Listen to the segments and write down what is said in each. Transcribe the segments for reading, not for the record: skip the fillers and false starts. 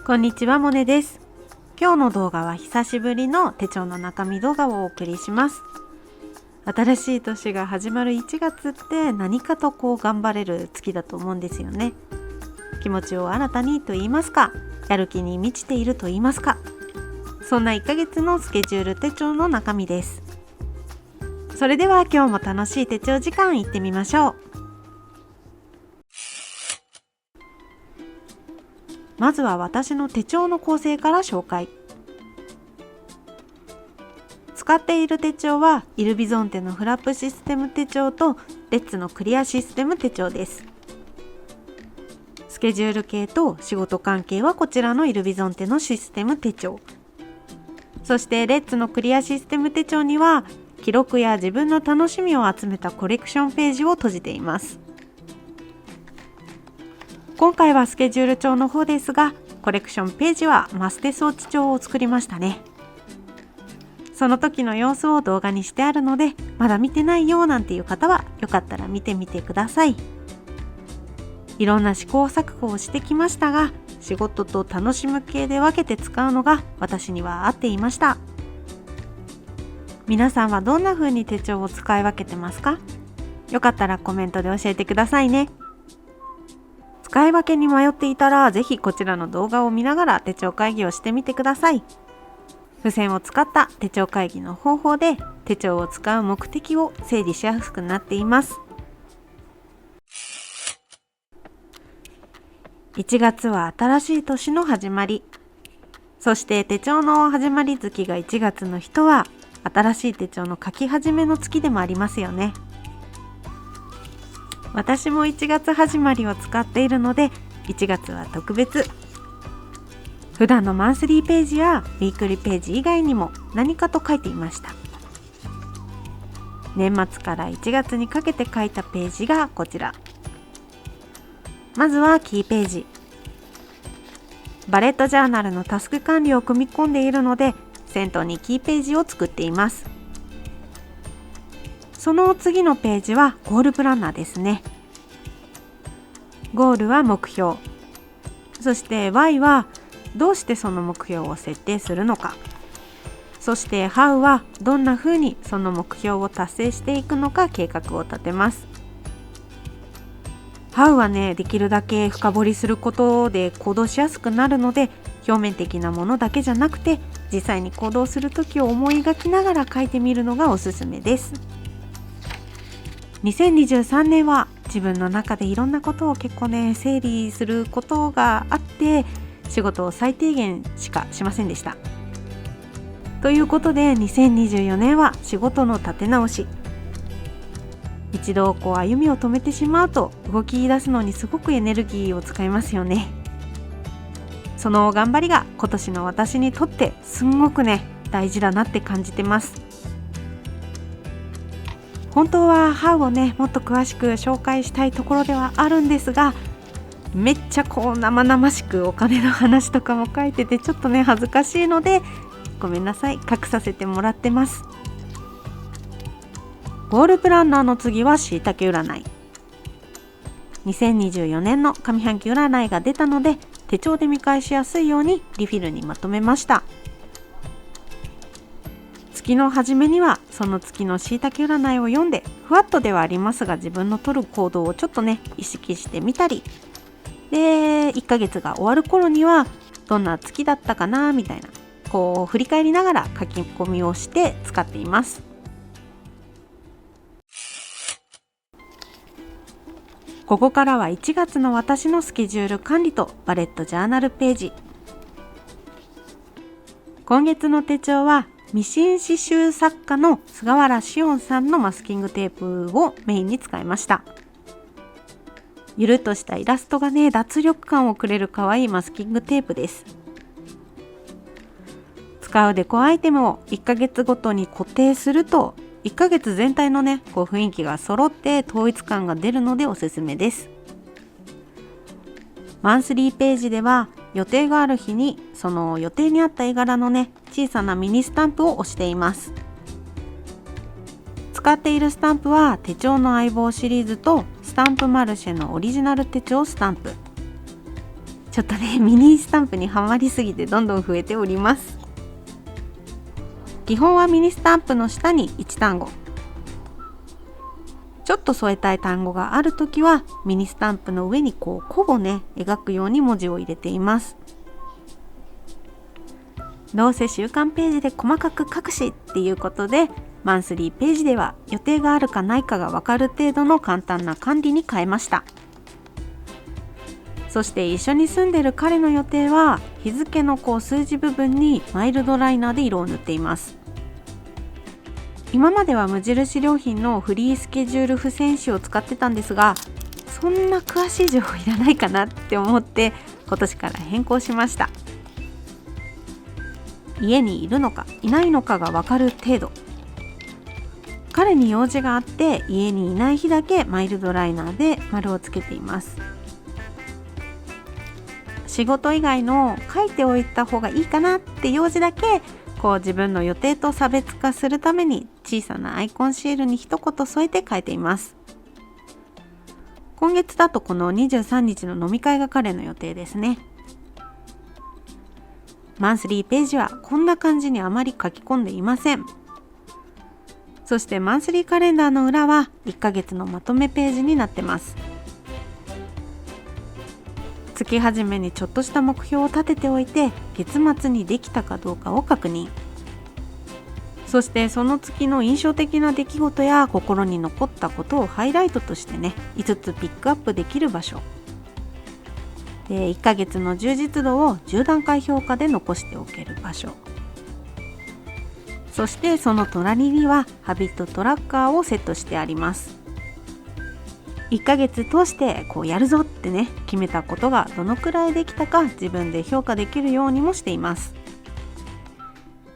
こんにちは、モネです。今日の動画は久しぶりの手帳の中身動画をお送りします。新しい年が始まる1月って何かと頑張れる月だと思うんですよね。気持ちを新たにと言いますか、やる気に満ちていると言いますか、そんな1ヶ月のスケジュール手帳の中身です。それでは今日も楽しい手帳時間行ってみましょう。まずは私の手帳の構成から紹介。使っている手帳はイルビゾンテのフラップシステム手帳とレッツのクリアシステム手帳です。スケジュール系と仕事関係はこちらのイルビゾンテのシステム手帳。そしてレッツのクリアシステム手帳には記録や自分の楽しみを集めたコレクションページを閉じています。今回はスケジュール帳の方ですが、コレクションページはマステ装置帳を作りましたね。その時の様子を動画にしてあるので、まだ見てないよなんていう方はよかったら見てみてください。いろんな試行錯誤をしてきましたが、仕事と楽しむ系で分けて使うのが私には合っていました。皆さんはどんな風に手帳を使い分けてますか？よかったらコメントで教えてくださいね。使い分けに迷っていたら、ぜひこちらの動画を見ながら手帳会議をしてみてください。付箋を使った手帳会議の方法で手帳を使う目的を整理しやすくなっています。1月は新しい年の始まり。そして手帳の始まり月が1月の人は、新しい手帳の書き始めの月でもありますよね。私も1月始まりを使っているので、1月は特別。普段のマンスリーページやウィークリーページ以外にも何かと書いていました。年末から1月にかけて書いたページがこちら。まずはキーページ。バレットジャーナルのタスク管理を組み込んでいるので、先頭にキーページを作っています。その次のページはゴールプランナーですね。ゴールは目標。そして Y はどうしてその目標を設定するのか。そして How はどんなふうにその目標を達成していくのか計画を立てます。How はね、できるだけ深掘りすることで行動しやすくなるので、表面的なものだけじゃなくて、実際に行動するときを思い描きながら書いてみるのがおすすめです。2023年は自分の中でいろんなことを結構ね、整理することがあって、仕事を最低限しかしませんでした。ということで2024年は仕事の立て直し。一度歩みを止めてしまうと動き出すのにすごくエネルギーを使いますよね。その頑張りが今年の私にとってすんごくね、大事だなって感じてます。本当はHowをね、もっと詳しく紹介したいところではあるんですが、めっちゃ生々しくお金の話とかも書いてて、ちょっとね恥ずかしいのでごめんなさい、隠させてもらってます。ゴールプランナーの次はしいたけ占い。2024年の上半期占いが出たので、手帳で見返しやすいようにリフィルにまとめました。月の初めにはその月のしいたけ占いを読んで、ふわっとではありますが自分の取る行動をちょっとね意識してみたりで、1ヶ月が終わる頃にはどんな月だったかなみたいな振り返りながら書き込みをして使っています。ここからは1月の私のスケジュール管理とバレットジャーナルページ。今月の手帳はミシン刺繍作家の菅原紫音さんのマスキングテープをメインに使いました。ゆるっとしたイラストがね、脱力感をくれる可愛いマスキングテープです。使うデコアイテムを1ヶ月ごとに固定すると、1ヶ月全体のね、雰囲気が揃って統一感が出るのでおすすめです。マンスリーページでは予定がある日にその予定に合った絵柄のね、小さなミニスタンプを押しています。使っているスタンプは手帳の相棒シリーズとスタンプマルシェのオリジナル手帳スタンプ。ちょっとねミニスタンプにはまりすぎてどんどん増えております。基本はミニスタンプの下に1単語、ちょっと添えたい単語があるときはミニスタンプの上にこう弧をね描くように文字を入れています。どうせ週間ページで細かく書くしっていうことで、マンスリーページでは予定があるかないかが分かる程度の簡単な管理に変えました。そして一緒に住んでる彼の予定は日付のこう数字部分にマイルドライナーで色を塗っています。今までは無印良品のフリースケジュール付箋紙を使ってたんですが、そんな詳しい情報いらないかなって思って今年から変更しました。家にいるのかいないのかが分かる程度、彼に用事があって家にいない日だけマイルドライナーで丸をつけています。仕事以外の書いておいた方がいいかなって用事だけこう自分の予定と差別化するために小さなアイコンシールに一言添えて書いています。今月だとこの23日の飲み会が彼の予定ですね。マンスリーページはこんな感じにあまり書き込んでいません。そしてマンスリーカレンダーの裏は1ヶ月のまとめページになってます。月始めにちょっとした目標を立てておいて月末にできたかどうかを確認、そしてその月の印象的な出来事や心に残ったことをハイライトとしてね5つピックアップできる場所で、1ヶ月の充実度を10段階評価で残しておける場所、そしてその隣にはハビットトラッカーをセットしてあります。1ヶ月通してこうやるぞってね決めたことがどのくらいできたか自分で評価できるようにもしています。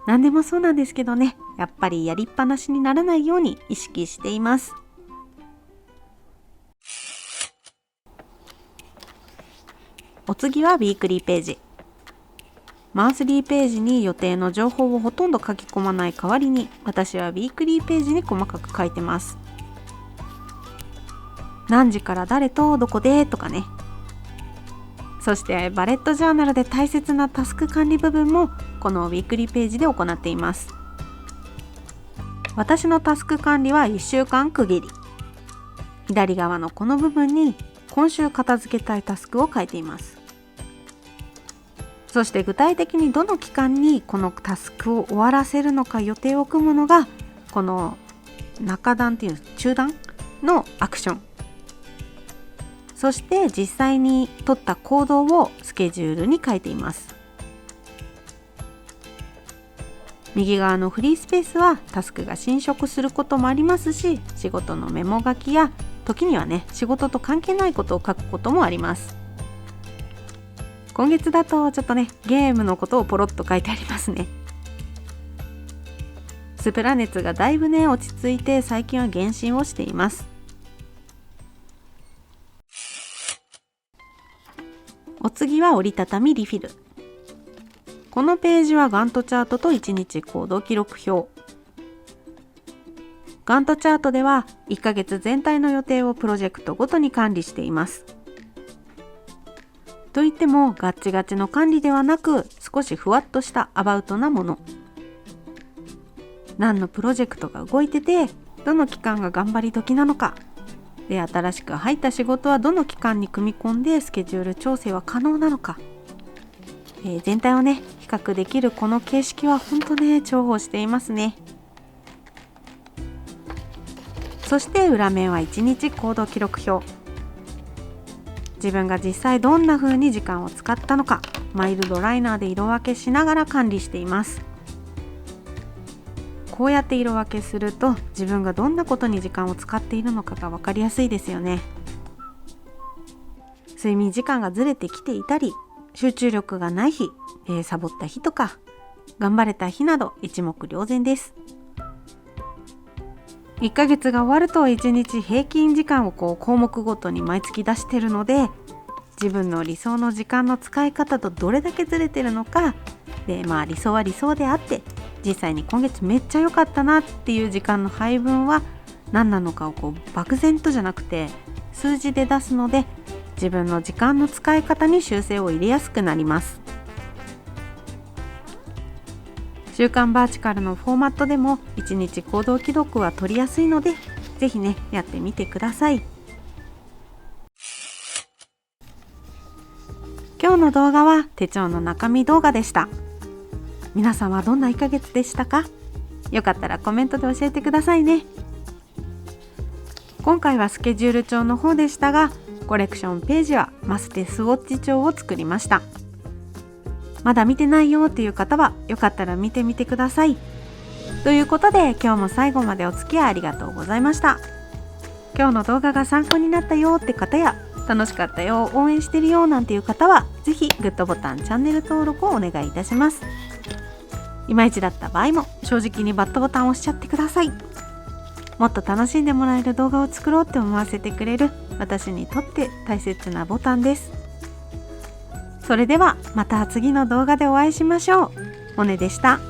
何でもそうなんですけどね、やっぱりやりっぱなしにならないように意識しています。お次はウィークリーページ。マンスリーページに予定の情報をほとんど書き込まない代わりに、私はウィークリーページに細かく書いてます。何時から誰とどこでとかね。そしてバレットジャーナルで大切なタスク管理部分もこのウィークリーページで行っています。私のタスク管理は1週間区切り。左側のこの部分に今週片付けたいタスクを書いています。そして具体的にどの期間にこのタスクを終わらせるのか予定を組むのがこの中段っていう中段のアクション、そして実際に取った行動をスケジュールに書いています。右側のフリースペースはタスクが侵食することもありますし、仕事のメモ書きや時にはね仕事と関係ないことを書くこともあります。今月だとちょっとねゲームのことをポロッと書いてありますね。スプラ熱がだいぶね落ち着いて最近は減進をしています。お次は折りたたみリフィル。このページはガントチャートと1日行動記録表。ガントチャートでは1ヶ月全体の予定をプロジェクトごとに管理しています。といってもガッチガチの管理ではなく、少しふわっとしたアバウトなもの。何のプロジェクトが動いてて、どの期間が頑張り時なのか。で、新しく入った仕事はどの期間に組み込んでスケジュール調整は可能なのか。全体をね比較できるこの形式は本当ね重宝していますね。そして裏面は1日行動記録表。自分が実際どんな風に時間を使ったのかマイルドライナーで色分けしながら管理しています。こうやって色分けすると自分がどんなことに時間を使っているのかが分かりやすいですよね。睡眠時間がずれてきていたり、集中力がない日、サボった日とか頑張れた日など一目瞭然です。1ヶ月が終わると1日平均時間を項目ごとに毎月出しているので、自分の理想の時間の使い方とどれだけずれてるのかで、理想は理想であって実際に今月めっちゃ良かったなっていう時間の配分は何なのかを漠然とじゃなくて数字で出すので、自分の時間の使い方に修正を入れやすくなります。週刊バーチカルのフォーマットでも1日行動記録は取りやすいので、ぜひねやってみてください。今日の動画は手帳の中身動画でした。皆さんはどんな1ヶ月でしたか？よかったらコメントで教えてくださいね。今回はスケジュール帳の方でしたが、コレクションページはマステスウォッチ帳を作りました。まだ見てないよっていう方はよかったら見てみてください。ということで今日も最後までお付き合いありがとうございました。今日の動画が参考になったよって方や、楽しかったよ、応援してるよなんていう方はぜひグッドボタン、チャンネル登録をお願いいたします。いまいちだった場合も正直にバッドボタンを押しちゃってください。もっと楽しんでもらえる動画を作ろうって思わせてくれる私にとって大切なボタンです。それではまた次の動画でお会いしましょう。モネでした。